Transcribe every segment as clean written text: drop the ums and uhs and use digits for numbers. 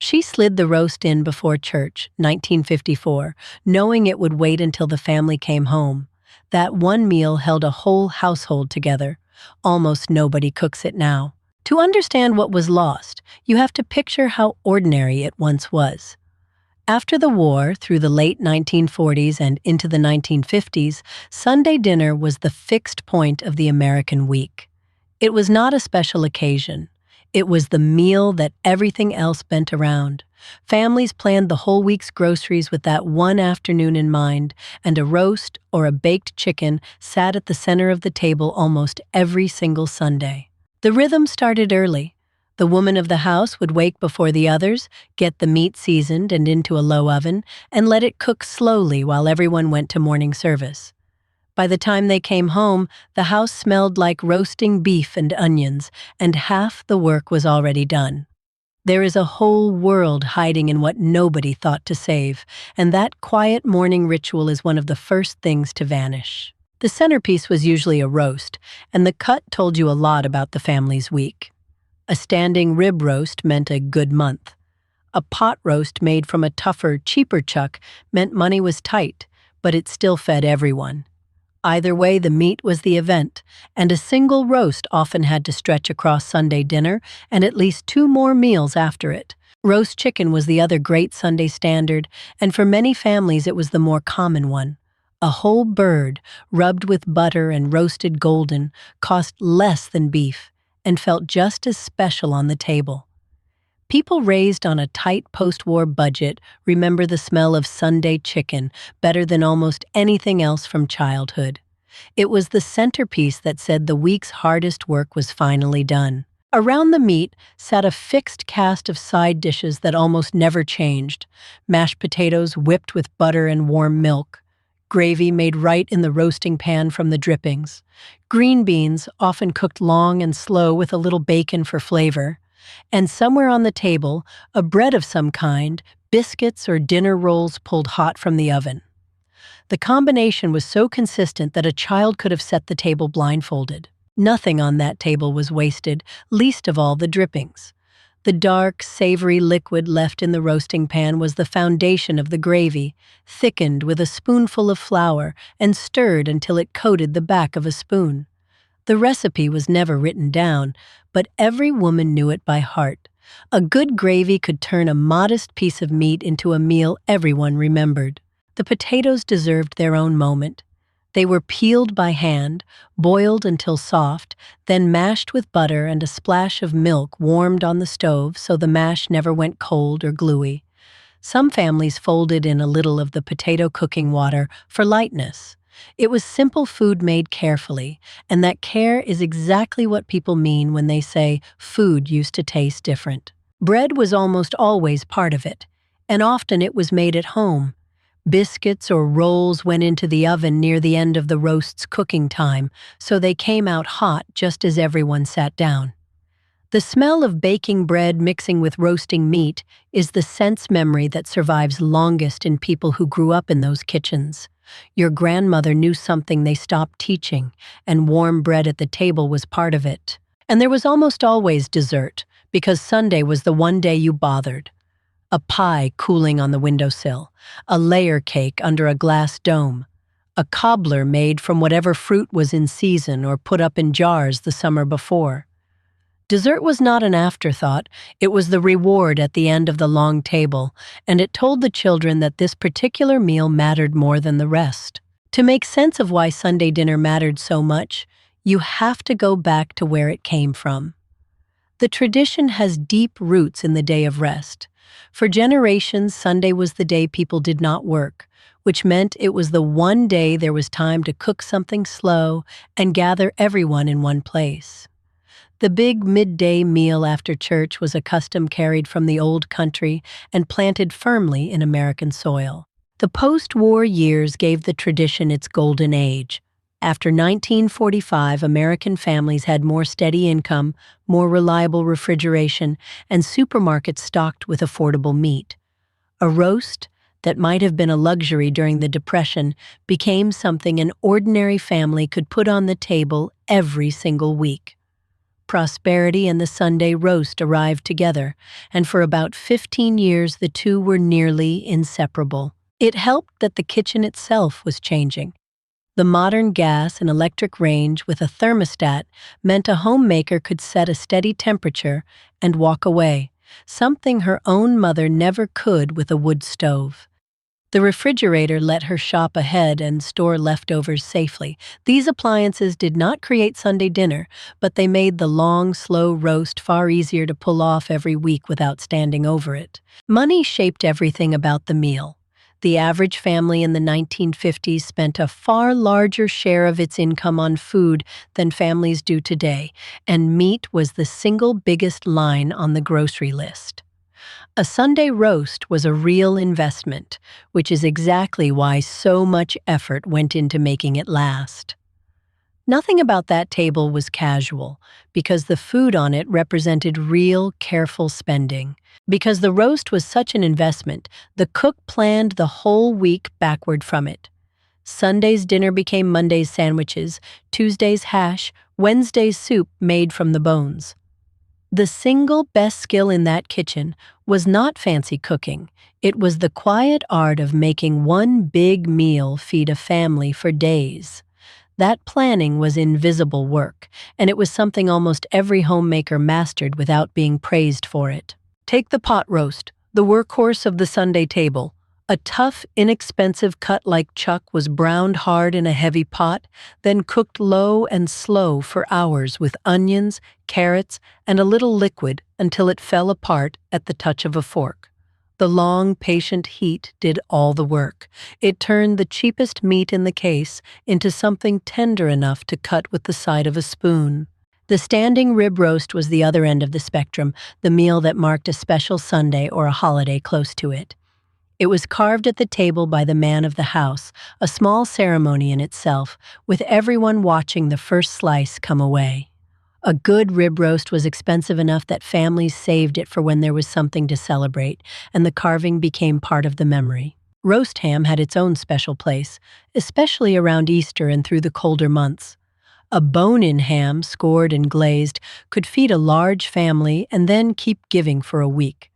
She slid the roast in before church, 1954, knowing it would wait until the family came home. That one meal held a whole household together. Almost nobody cooks it now. To understand what was lost, you have to picture how ordinary it once was. After the war, through the late 1940s and into the 1950s, Sunday dinner was the fixed point of the American week. It was not a special occasion. It was the meal that everything else bent around. Families planned the whole week's groceries with that one afternoon in mind, and a roast or a baked chicken sat at the center of the table almost every single Sunday. The rhythm started early. The woman of the house would wake before the others, get the meat seasoned and into a low oven, and let it cook slowly while everyone went to morning service. By the time they came home, the house smelled like roasting beef and onions, and half the work was already done. There is a whole world hiding in what nobody thought to save, and that quiet morning ritual is one of the first things to vanish. The centerpiece was usually a roast, and the cut told you a lot about the family's week. A standing rib roast meant a good month. A pot roast made from a tougher, cheaper chuck meant money was tight, but it still fed everyone. Either way, the meat was the event, and a single roast often had to stretch across Sunday dinner and at least 2 more meals after it. Roast chicken was the other great Sunday standard, and for many families it was the more common one. A whole bird, rubbed with butter and roasted golden, cost less than beef and felt just as special on the table. People raised on a tight post-war budget remember the smell of Sunday chicken better than almost anything else from childhood. It was the centerpiece that said the week's hardest work was finally done. Around the meat sat a fixed cast of side dishes that almost never changed: mashed potatoes whipped with butter and warm milk, gravy made right in the roasting pan from the drippings, green beans often cooked long and slow with a little bacon for flavor, and somewhere on the table, a bread of some kind, biscuits or dinner rolls pulled hot from the oven. The combination was so consistent that a child could have set the table blindfolded. Nothing on that table was wasted, least of all the drippings. The dark, savory liquid left in the roasting pan was the foundation of the gravy, thickened with a spoonful of flour and stirred until it coated the back of a spoon. The recipe was never written down, but every woman knew it by heart. A good gravy could turn a modest piece of meat into a meal everyone remembered. The potatoes deserved their own moment. They were peeled by hand, boiled until soft, then mashed with butter and a splash of milk warmed on the stove so the mash never went cold or gluey. Some families folded in a little of the potato cooking water for lightness. It was simple food made carefully, and that care is exactly what people mean when they say food used to taste different. Bread was almost always part of it, and often it was made at home. Biscuits or rolls went into the oven near the end of the roast's cooking time, so they came out hot just as everyone sat down. The smell of baking bread mixing with roasting meat is the sense memory that survives longest in people who grew up in those kitchens. Your grandmother knew something they stopped teaching, and warm bread at the table was part of it. And there was almost always dessert, because Sunday was the one day you bothered. A pie cooling on the windowsill, a layer cake under a glass dome, a cobbler made from whatever fruit was in season or put up in jars the summer before. Dessert was not an afterthought, it was the reward at the end of the long table, and it told the children that this particular meal mattered more than the rest. To make sense of why Sunday dinner mattered so much, you have to go back to where it came from. The tradition has deep roots in the day of rest. For generations, Sunday was the day people did not work, which meant it was the one day there was time to cook something slow and gather everyone in one place. The big midday meal after church was a custom carried from the old country and planted firmly in American soil. The post-war years gave the tradition its golden age. After 1945, American families had more steady income, more reliable refrigeration, and supermarkets stocked with affordable meat. A roast that might have been a luxury during the Depression became something an ordinary family could put on the table every single week. Prosperity and the Sunday roast arrived together, and for about 15 years the two were nearly inseparable. It helped that the kitchen itself was changing. The modern gas and electric range with a thermostat meant a homemaker could set a steady temperature and walk away, something her own mother never could with a wood stove. The refrigerator let her shop ahead and store leftovers safely. These appliances did not create Sunday dinner, but they made the long, slow roast far easier to pull off every week without standing over it. Money shaped everything about the meal. The average family in the 1950s spent a far larger share of its income on food than families do today, and meat was the single biggest line on the grocery list. A Sunday roast was a real investment, which is exactly why so much effort went into making it last. Nothing about that table was casual, because the food on it represented real, careful spending. Because the roast was such an investment, the cook planned the whole week backward from it. Sunday's dinner became Monday's sandwiches, Tuesday's hash, Wednesday's soup made from the bones. The single best skill in that kitchen was not fancy cooking. It was the quiet art of making one big meal feed a family for days. That planning was invisible work, and it was something almost every homemaker mastered without being praised for it. Take the pot roast, the workhorse of the Sunday table. A tough, inexpensive cut like chuck was browned hard in a heavy pot, then cooked low and slow for hours with onions, carrots, and a little liquid until it fell apart at the touch of a fork. The long, patient heat did all the work. It turned the cheapest meat in the case into something tender enough to cut with the side of a spoon. The standing rib roast was the other end of the spectrum, the meal that marked a special Sunday or a holiday close to it. It was carved at the table by the man of the house, a small ceremony in itself, with everyone watching the first slice come away. A good rib roast was expensive enough that families saved it for when there was something to celebrate, and the carving became part of the memory. Roast ham had its own special place, especially around Easter and through the colder months. A bone-in ham, scored and glazed, could feed a large family and then keep giving for a week.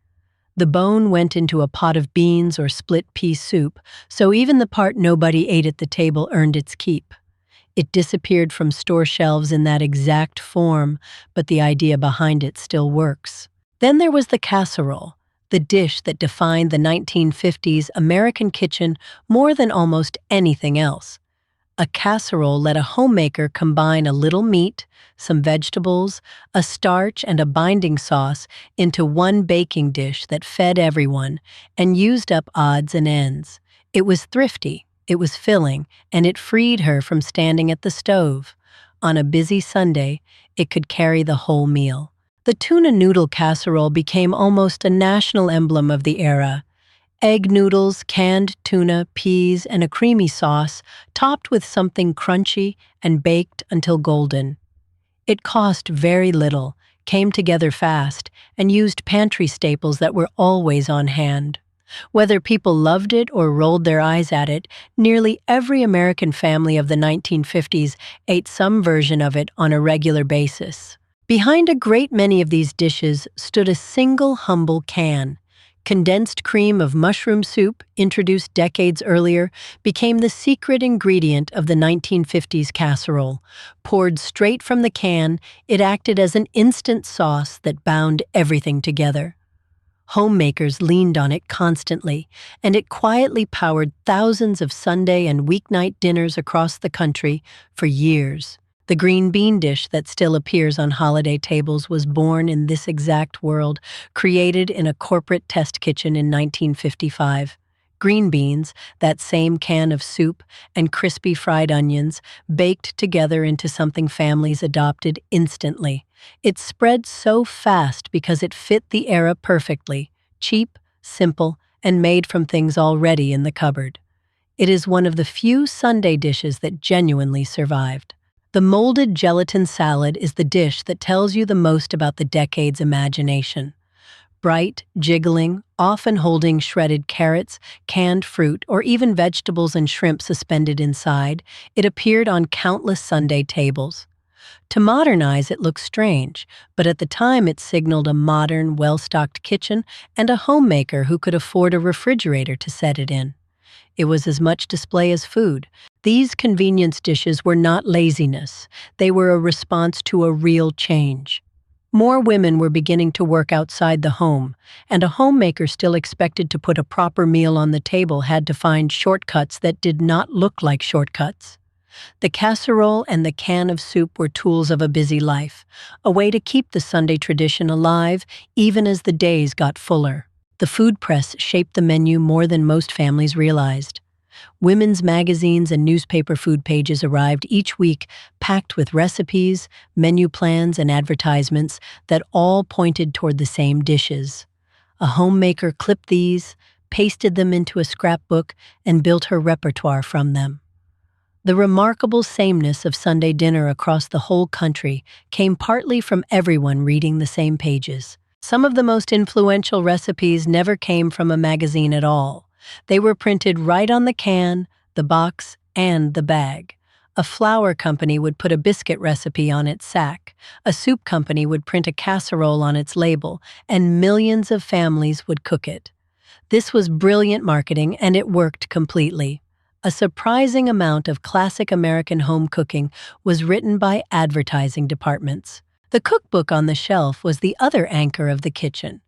The bone went into a pot of beans or split pea soup, so even the part nobody ate at the table earned its keep. It disappeared from store shelves in that exact form, but the idea behind it still works. Then there was the casserole, the dish that defined the 1950s American kitchen more than almost anything else. A casserole let a homemaker combine a little meat, some vegetables, a starch, and a binding sauce into one baking dish that fed everyone and used up odds and ends. It was thrifty, it was filling, and it freed her from standing at the stove. On a busy Sunday, it could carry the whole meal. The tuna noodle casserole became almost a national emblem of the era. Egg noodles, canned tuna, peas, and a creamy sauce, topped with something crunchy and baked until golden. It cost very little, came together fast, and used pantry staples that were always on hand. Whether people loved it or rolled their eyes at it, nearly every American family of the 1950s ate some version of it on a regular basis. Behind a great many of these dishes stood a single humble can. Condensed cream of mushroom soup, introduced decades earlier, became the secret ingredient of the 1950s casserole. Poured straight from the can, it acted as an instant sauce that bound everything together. Homemakers leaned on it constantly, and it quietly powered thousands of Sunday and weeknight dinners across the country for years. The green bean dish that still appears on holiday tables was born in this exact world, created in a corporate test kitchen in 1955. Green beans, that same can of soup, and crispy fried onions, baked together into something families adopted instantly. It spread so fast because it fit the era perfectly, cheap, simple, and made from things already in the cupboard. It is one of the few Sunday dishes that genuinely survived. The molded gelatin salad is the dish that tells you the most about the decade's imagination. Bright, jiggling, often holding shredded carrots, canned fruit, or even vegetables and shrimp suspended inside, it appeared on countless Sunday tables. To modernize it looks strange, but at the time it signaled a modern, well-stocked kitchen and a homemaker who could afford a refrigerator to set it in. It was as much display as food. These convenience dishes were not laziness. They were a response to a real change. More women were beginning to work outside the home, and a homemaker still expected to put a proper meal on the table had to find shortcuts that did not look like shortcuts. The casserole and the can of soup were tools of a busy life, a way to keep the Sunday tradition alive even as the days got fuller. The food press shaped the menu more than most families realized. Women's magazines and newspaper food pages arrived each week, packed with recipes, menu plans, and advertisements that all pointed toward the same dishes. A homemaker clipped these, pasted them into a scrapbook, and built her repertoire from them. The remarkable sameness of Sunday dinner across the whole country came partly from everyone reading the same pages. Some of the most influential recipes never came from a magazine at all. They were printed right on the can, the box, and the bag. A flour company would put a biscuit recipe on its sack, a soup company would print a casserole on its label, and millions of families would cook it. This was brilliant marketing, and it worked completely. A surprising amount of classic American home cooking was written by advertising departments. The cookbook on the shelf was the other anchor of the kitchen.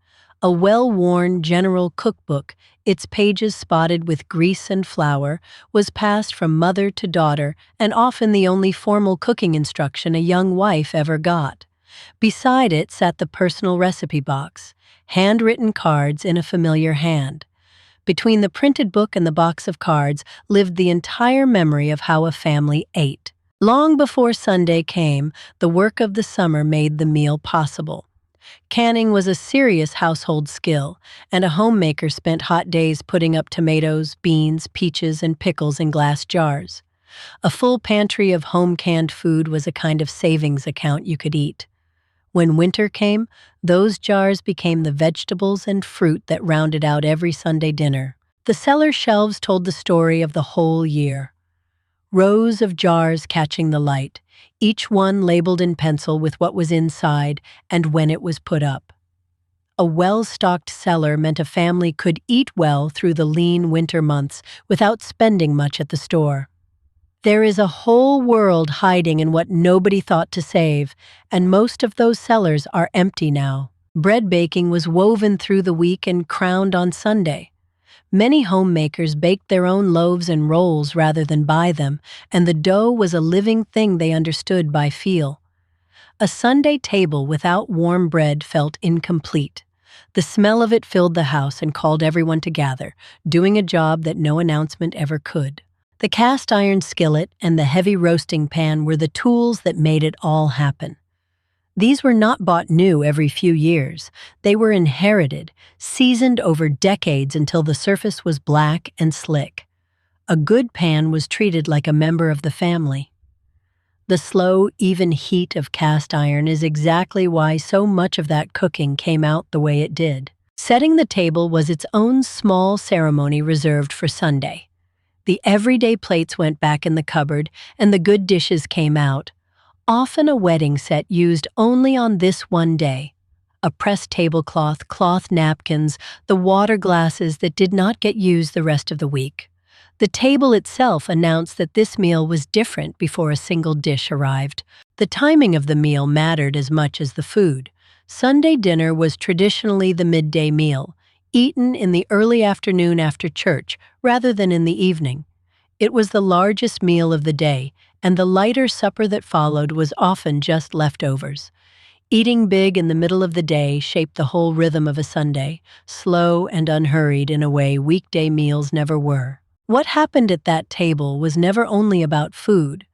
A well-worn general cookbook, its pages spotted with grease and flour, was passed from mother to daughter and often the only formal cooking instruction a young wife ever got. Beside it sat the personal recipe box, handwritten cards in a familiar hand. Between the printed book and the box of cards lived the entire memory of how a family ate. Long before Sunday came, the work of the summer made the meal possible. Canning was a serious household skill, and a homemaker spent hot days putting up tomatoes, beans, peaches, and pickles in glass jars. A full pantry of home-canned food was a kind of savings account you could eat. When winter came, those jars became the vegetables and fruit that rounded out every Sunday dinner. The cellar shelves told the story of the whole year. Rows of jars catching the light, each one labeled in pencil with what was inside and when it was put up. A well-stocked cellar meant a family could eat well through the lean winter months without spending much at the store. There is a whole world hiding in what nobody thought to save, and most of those cellars are empty now. Bread baking was woven through the week and crowned on Sunday. Many homemakers baked their own loaves and rolls rather than buy them, and the dough was a living thing they understood by feel. A Sunday table without warm bread felt incomplete. The smell of it filled the house and called everyone to gather, doing a job that no announcement ever could. The cast iron skillet and the heavy roasting pan were the tools that made it all happen. These were not bought new every few years. They were inherited, seasoned over decades until the surface was black and slick. A good pan was treated like a member of the family. The slow, even heat of cast iron is exactly why so much of that cooking came out the way it did. Setting the table was its own small ceremony reserved for Sunday. The everyday plates went back in the cupboard, and the good dishes came out. Often a wedding set used only on this one day. A pressed tablecloth, cloth napkins, the water glasses that did not get used the rest of the week. The table itself announced that this meal was different before a single dish arrived. The timing of the meal mattered as much as the food. Sunday dinner was traditionally the midday meal, eaten in the early afternoon after church rather than in the evening. It was the largest meal of the day, and the lighter supper that followed was often just leftovers. Eating big in the middle of the day shaped the whole rhythm of a Sunday, slow and unhurried in a way weekday meals never were. What happened at that table was never only about food.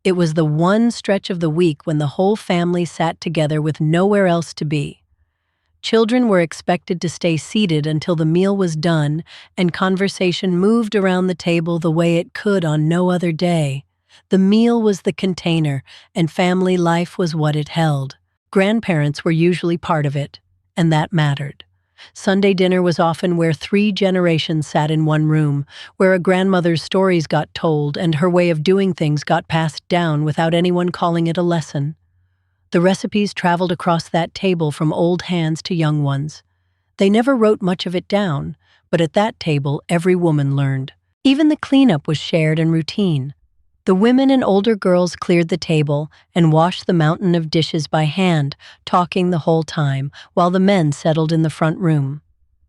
It was the one stretch of the week when the whole family sat together with nowhere else to be. Children were expected to stay seated until the meal was done, and conversation moved around the table the way it could on no other day. The meal was the container, and family life was what it held. Grandparents were usually part of it, and that mattered. Sunday dinner was often where 3 generations sat in one room, where a grandmother's stories got told and her way of doing things got passed down without anyone calling it a lesson. The recipes traveled across that table from old hands to young ones. They never wrote much of it down, but at that table every woman learned. Even the cleanup was shared and routine. The women and older girls cleared the table and washed the mountain of dishes by hand, talking the whole time, while the men settled in the front room.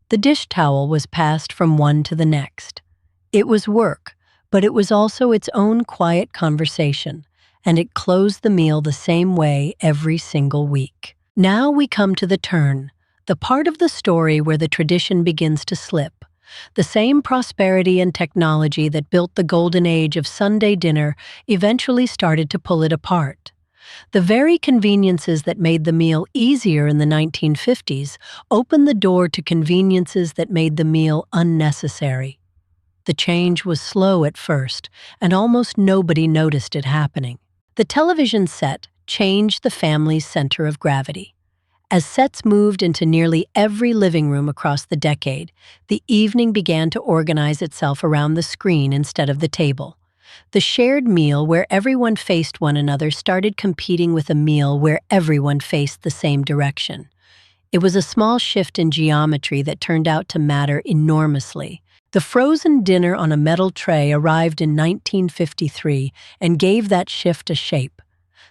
The dish towel was passed from one to the next. It was work, but it was also its own quiet conversation, and it closed the meal the same way every single week. Now we come to the turn, the part of the story where the tradition begins to slip. The same prosperity and technology that built the golden age of Sunday dinner eventually started to pull it apart. The very conveniences that made the meal easier in the 1950s opened the door to conveniences that made the meal unnecessary. The change was slow at first, and almost nobody noticed it happening. The television set changed the family's center of gravity. As sets moved into nearly every living room across the decade, the evening began to organize itself around the screen instead of the table. The shared meal where everyone faced one another started competing with a meal where everyone faced the same direction. It was a small shift in geometry that turned out to matter enormously. The frozen dinner on a metal tray arrived in 1953 and gave that shift a shape.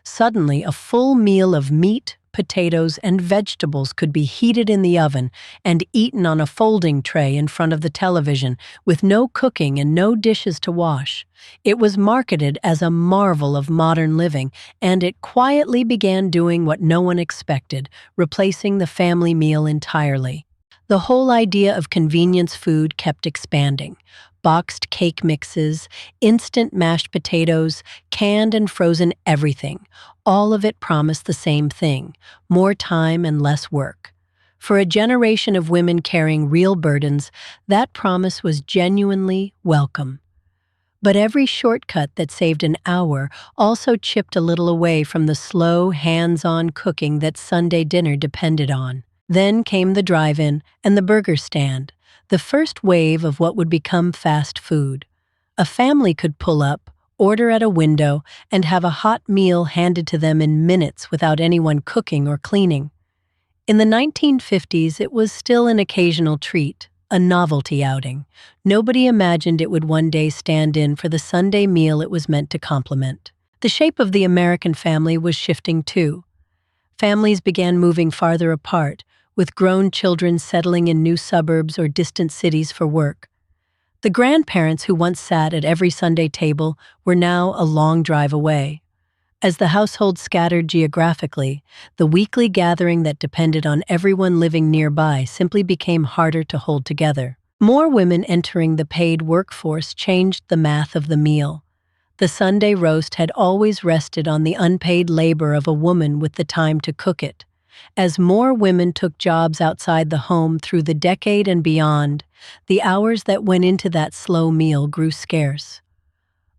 Suddenly, a full meal of meat, potatoes, and vegetables could be heated in the oven and eaten on a folding tray in front of the television, with no cooking and no dishes to wash. It was marketed as a marvel of modern living, and it quietly began doing what no one expected, replacing the family meal entirely. The whole idea of convenience food kept expanding. Boxed cake mixes, instant mashed potatoes, canned and frozen everything. All of it promised the same thing: more time and less work. For a generation of women carrying real burdens, that promise was genuinely welcome. But every shortcut that saved an hour also chipped a little away from the slow, hands-on cooking that Sunday dinner depended on. Then came the drive-in and the burger stand, the first wave of what would become fast food. A family could pull up, order at a window, and have a hot meal handed to them in minutes without anyone cooking or cleaning. In the 1950s, it was still an occasional treat, a novelty outing. Nobody imagined it would one day stand in for the Sunday meal it was meant to complement. The shape of the American family was shifting too. Families began moving farther apart, with grown children settling in new suburbs or distant cities for work. The grandparents who once sat at every Sunday table were now a long drive away. As the household scattered geographically, the weekly gathering that depended on everyone living nearby simply became harder to hold together. More women entering the paid workforce changed the math of the meal. The Sunday roast had always rested on the unpaid labor of a woman with the time to cook it. As more women took jobs outside the home through the decade and beyond, the hours that went into that slow meal grew scarce.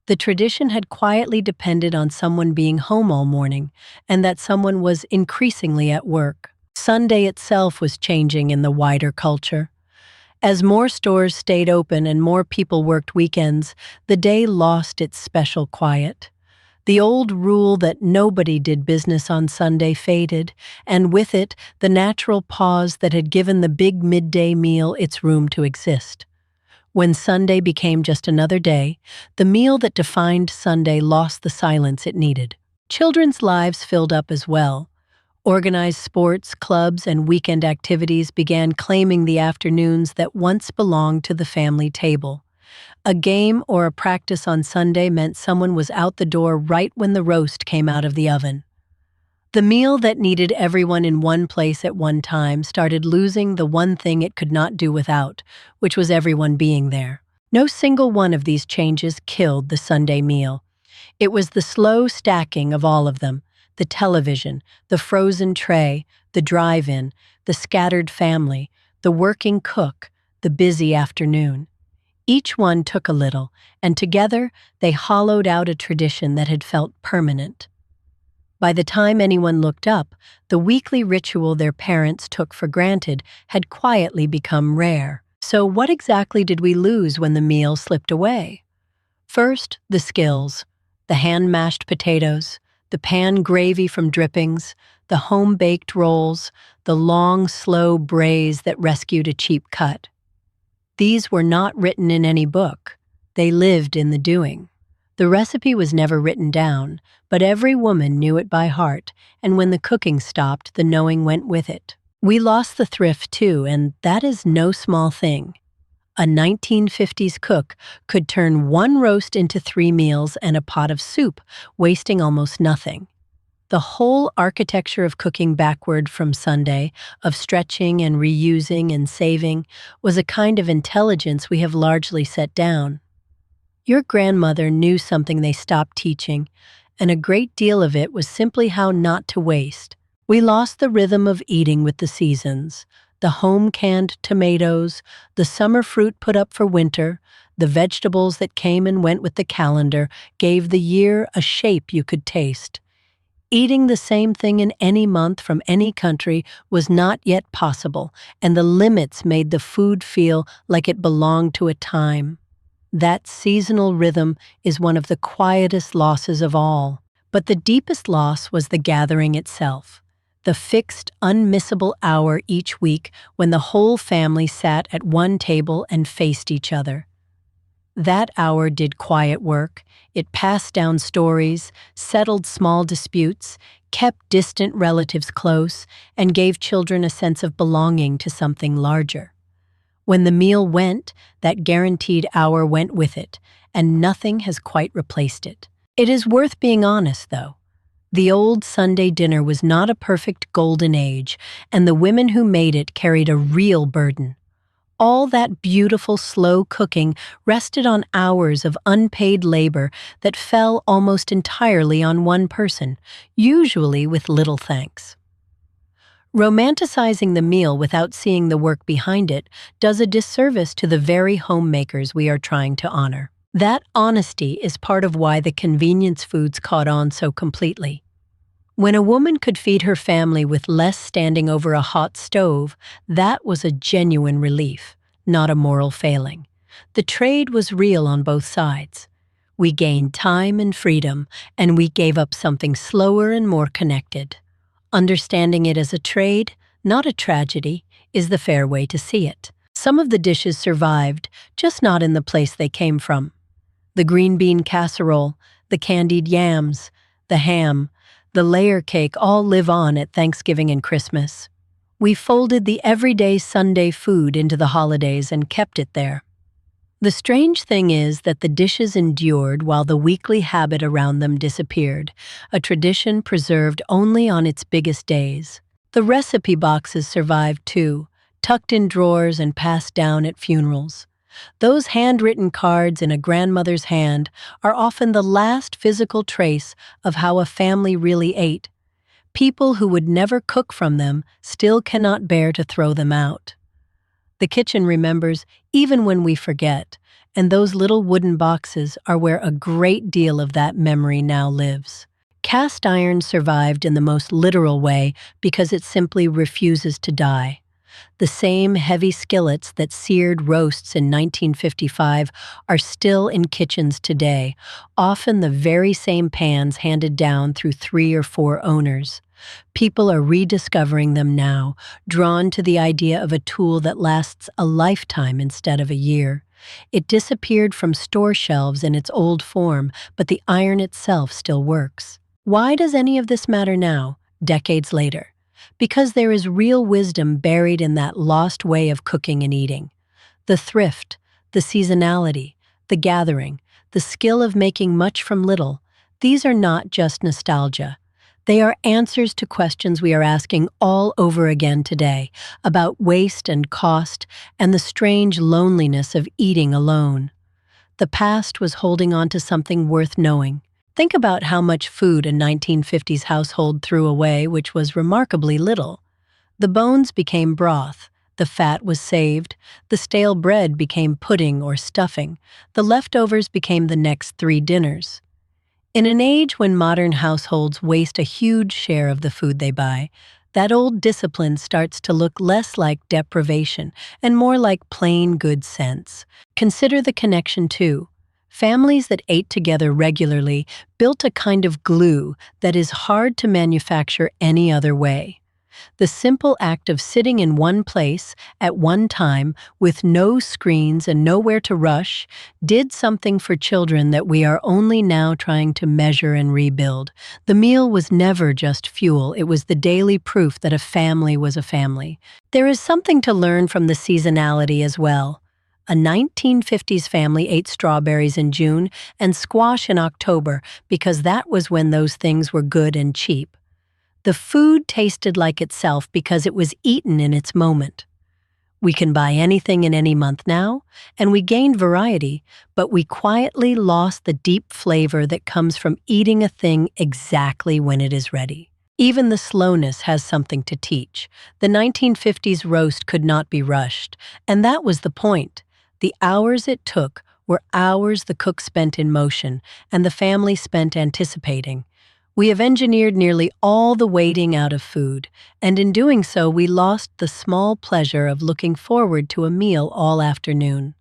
The tradition had quietly depended on someone being home all morning, and that someone was increasingly at work. Sunday itself was changing in the wider culture. As more stores stayed open and more people worked weekends, the day lost its special quiet. The old rule that nobody did business on Sunday faded, and with it, the natural pause that had given the big midday meal its room to exist. When Sunday became just another day, the meal that defined Sunday lost the silence it needed. Children's lives filled up as well. Organized sports, clubs, and weekend activities began claiming the afternoons that once belonged to the family table. A game or a practice on Sunday meant someone was out the door right when the roast came out of the oven. The meal that needed everyone in one place at one time started losing the one thing it could not do without, which was everyone being there. No single one of these changes killed the Sunday meal. It was the slow stacking of all of them: the television, the frozen tray, the drive-in, the scattered family, the working cook, the busy afternoon. Each one took a little, and together they hollowed out a tradition that had felt permanent. By the time anyone looked up, the weekly ritual their parents took for granted had quietly become rare. So what exactly did we lose when the meal slipped away? First, the skills: the hand-mashed potatoes, the pan gravy from drippings, the home-baked rolls, the long, slow braise that rescued a cheap cut. These were not written in any book. They lived in the doing. The recipe was never written down, but every woman knew it by heart, and when the cooking stopped, the knowing went with it. We lost the thrift too, and that is no small thing. A 1950s cook could turn one roast into 3 meals and a pot of soup, wasting almost nothing. The whole architecture of cooking backward from Sunday, of stretching and reusing and saving, was a kind of intelligence we have largely set down. Your grandmother knew something they stopped teaching, and a great deal of it was simply how not to waste. We lost the rhythm of eating with the seasons, the home-canned tomatoes, the summer fruit put up for winter, the vegetables that came and went with the calendar gave the year a shape you could taste. Eating the same thing in any month from any country was not yet possible, and the limits made the food feel like it belonged to a time. That seasonal rhythm is one of the quietest losses of all. But the deepest loss was the gathering itself, the fixed, unmissable hour each week when the whole family sat at one table and faced each other. That hour did quiet work. It passed down stories, settled small disputes, kept distant relatives close, and gave children a sense of belonging to something larger. When the meal went, that guaranteed hour went with it, and nothing has quite replaced it. It is worth being honest, though. The old Sunday dinner was not a perfect golden age, and the women who made it carried a real burden. All that beautiful, slow cooking rested on hours of unpaid labor that fell almost entirely on one person, usually with little thanks. Romanticizing the meal without seeing the work behind it does a disservice to the very homemakers we are trying to honor. That honesty is part of why the convenience foods caught on so completely. When a woman could feed her family with less standing over a hot stove, that was a genuine relief, not a moral failing. The trade was real on both sides. We gained time and freedom, and we gave up something slower and more connected. Understanding it as a trade, not a tragedy, is the fair way to see it. Some of the dishes survived, just not in the place they came from. The green bean casserole, the candied yams, the ham, the layer cake all live on at Thanksgiving and Christmas. We folded the everyday Sunday food into the holidays and kept it there. The strange thing is that the dishes endured while the weekly habit around them disappeared, a tradition preserved only on its biggest days. The recipe boxes survived too, tucked in drawers and passed down at funerals. Those handwritten cards in a grandmother's hand are often the last physical trace of how a family really ate. People who would never cook from them still cannot bear to throw them out. The kitchen remembers even when we forget, and those little wooden boxes are where a great deal of that memory now lives. Cast iron survived in the most literal way because it simply refuses to die. The same heavy skillets that seared roasts in 1955 are still in kitchens today, often the very same pans handed down through 3 or 4 owners. People are rediscovering them now, drawn to the idea of a tool that lasts a lifetime instead of a year. It disappeared from store shelves in its old form, but the iron itself still works. Why does any of this matter now, decades later? Because there is real wisdom buried in that lost way of cooking and eating. The thrift, the seasonality, the gathering, the skill of making much from little, these are not just nostalgia. They are answers to questions we are asking all over again today about waste and cost and the strange loneliness of eating alone. The past was holding on to something worth knowing. Think about how much food a 1950s household threw away, which was remarkably little. The bones became broth, the fat was saved, the stale bread became pudding or stuffing, the leftovers became the next 3 dinners. In an age when modern households waste a huge share of the food they buy, that old discipline starts to look less like deprivation and more like plain good sense. Consider the connection too. Families that ate together regularly built a kind of glue that is hard to manufacture any other way. The simple act of sitting in one place at one time with no screens and nowhere to rush did something for children that we are only now trying to measure and rebuild. The meal was never just fuel, it was the daily proof that a family was a family. There is something to learn from the seasonality as well. A 1950s family ate strawberries in June and squash in October because that was when those things were good and cheap. The food tasted like itself because it was eaten in its moment. We can buy anything in any month now, and we gained variety, but we quietly lost the deep flavor that comes from eating a thing exactly when it is ready. Even the slowness has something to teach. The 1950s roast could not be rushed, and that was the point. The hours it took were hours the cook spent in motion, and the family spent anticipating. We have engineered nearly all the waiting out of food, and in doing so we lost the small pleasure of looking forward to a meal all afternoon.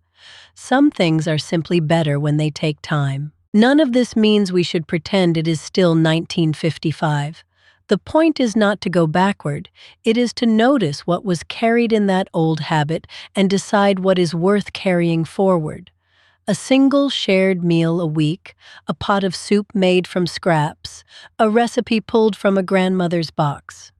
Some things are simply better when they take time. None of this means we should pretend it is still 1955. The point is not to go backward, it is to notice what was carried in that old habit and decide what is worth carrying forward. A single shared meal a week, a pot of soup made from scraps, a recipe pulled from a grandmother's box.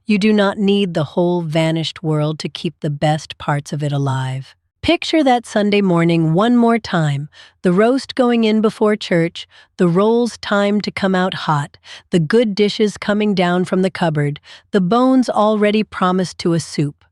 You do not need the whole vanished world to keep the best parts of it alive. Picture that Sunday morning one more time, the roast going in before church, the rolls timed to come out hot, the good dishes coming down from the cupboard, the bones already promised to a soup.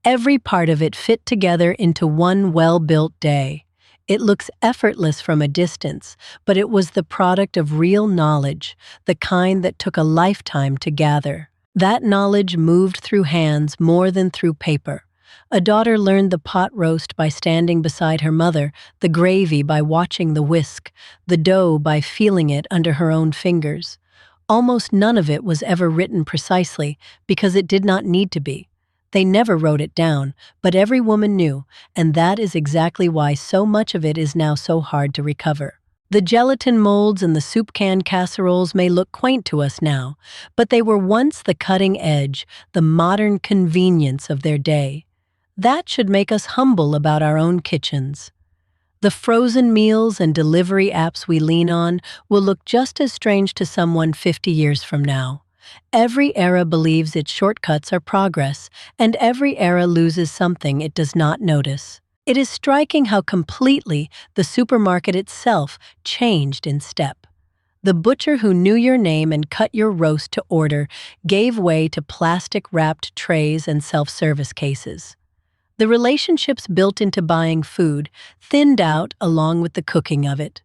Every part of it fit together into one well-built day. It looks effortless from a distance, but it was the product of real knowledge, the kind that took a lifetime to gather. That knowledge moved through hands more than through paper. A daughter learned the pot roast by standing beside her mother, the gravy by watching the whisk, the dough by feeling it under her own fingers. Almost none of it was ever written precisely because it did not need to be. They never wrote it down, but every woman knew, and that is exactly why so much of it is now so hard to recover. The gelatin molds and the soup can casseroles may look quaint to us now, but they were once the cutting edge, the modern convenience of their day. That should make us humble about our own kitchens. The frozen meals and delivery apps we lean on will look just as strange to someone 50 years from now. Every era believes its shortcuts are progress, and every era loses something it does not notice. It is striking how completely the supermarket itself changed in step. The butcher who knew your name and cut your roast to order gave way to plastic-wrapped trays and self-service cases. The relationships built into buying food thinned out along with the cooking of it.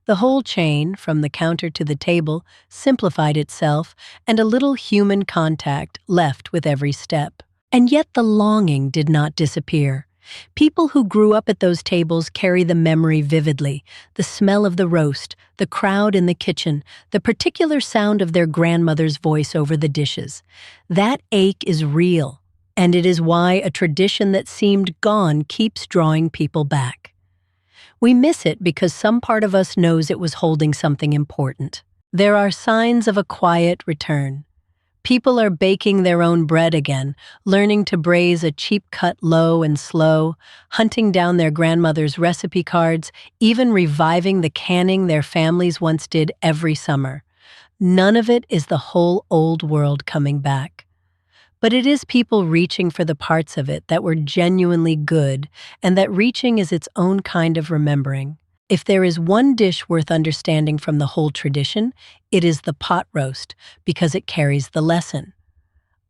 The whole chain, from the counter to the table, simplified itself, and a little human contact left with every step. And yet the longing did not disappear. People who grew up at those tables carry the memory vividly, the smell of the roast, the crowd in the kitchen, the particular sound of their grandmother's voice over the dishes. That ache is real, and it is why a tradition that seemed gone keeps drawing people back. We miss it because some part of us knows it was holding something important. There are signs of a quiet return. People are baking their own bread again, learning to braise a cheap cut low and slow, hunting down their grandmother's recipe cards, even reviving the canning their families once did every summer. None of it is the whole old world coming back. But it is people reaching for the parts of it that were genuinely good, and that reaching is its own kind of remembering. If there is one dish worth understanding from the whole tradition, it is the pot roast, because it carries the lesson.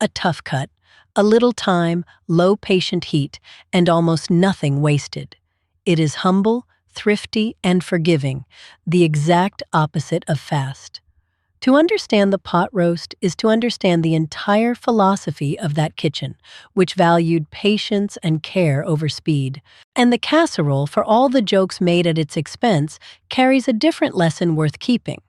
A tough cut, a little time, low patient heat, and almost nothing wasted. It is humble, thrifty, and forgiving, the exact opposite of fast. To understand the pot roast is to understand the entire philosophy of that kitchen, which valued patience and care over speed. And the casserole, for all the jokes made at its expense, carries a different lesson worth keeping.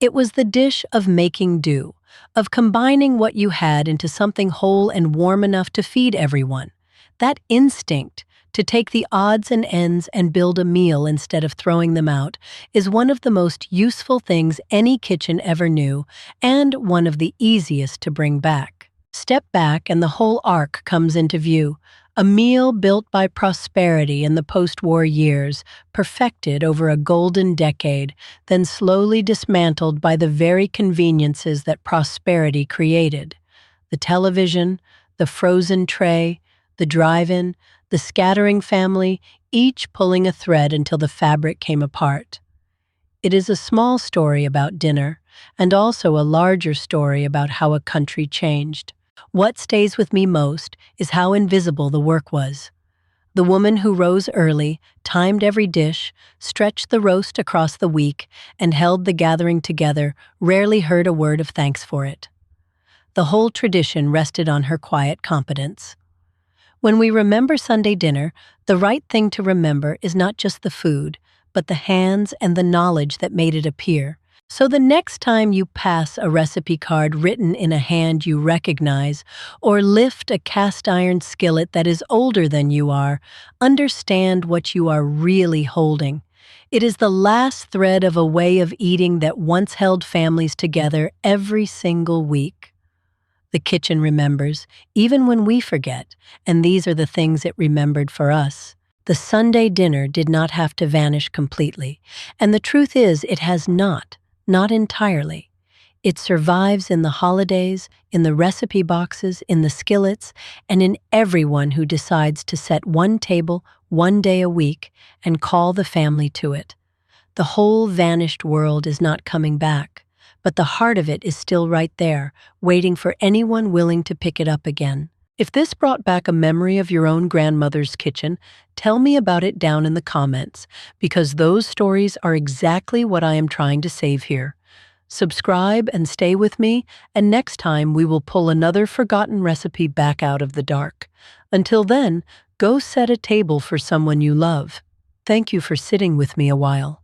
It was the dish of making do, of combining what you had into something whole and warm enough to feed everyone. That instinct, To take the odds and ends and build a meal instead of throwing them out is one of the most useful things any kitchen ever knew, and one of the easiest to bring back. Step back and the whole arc comes into view. A meal built by prosperity in the post-war years, perfected over a golden decade, then slowly dismantled by the very conveniences that prosperity created. The television, the frozen tray, the drive-in, the scattering family, each pulling a thread until the fabric came apart. It is a small story about dinner, and also a larger story about how a country changed. What stays with me most is how invisible the work was. The woman who rose early, timed every dish, stretched the roast across the week, and held the gathering together rarely heard a word of thanks for it. The whole tradition rested on her quiet competence. When we remember Sunday dinner, the right thing to remember is not just the food, but the hands and the knowledge that made it appear. So the next time you pass a recipe card written in a hand you recognize, or lift a cast iron skillet that is older than you are, understand what you are really holding. It is the last thread of a way of eating that once held families together every single week. The kitchen remembers, even when we forget, and these are the things it remembered for us. The Sunday dinner did not have to vanish completely, and the truth is it has not entirely. It survives in the holidays, in the recipe boxes, in the skillets, and in everyone who decides to set one table, one day a week, and call the family to it. The whole vanished world is not coming back, but the heart of it is still right there, waiting for anyone willing to pick it up again. If this brought back a memory of your own grandmother's kitchen, tell me about it down in the comments, because those stories are exactly what I am trying to save here. Subscribe and stay with me, and next time we will pull another forgotten recipe back out of the dark. Until then, go set a table for someone you love. Thank you for sitting with me a while.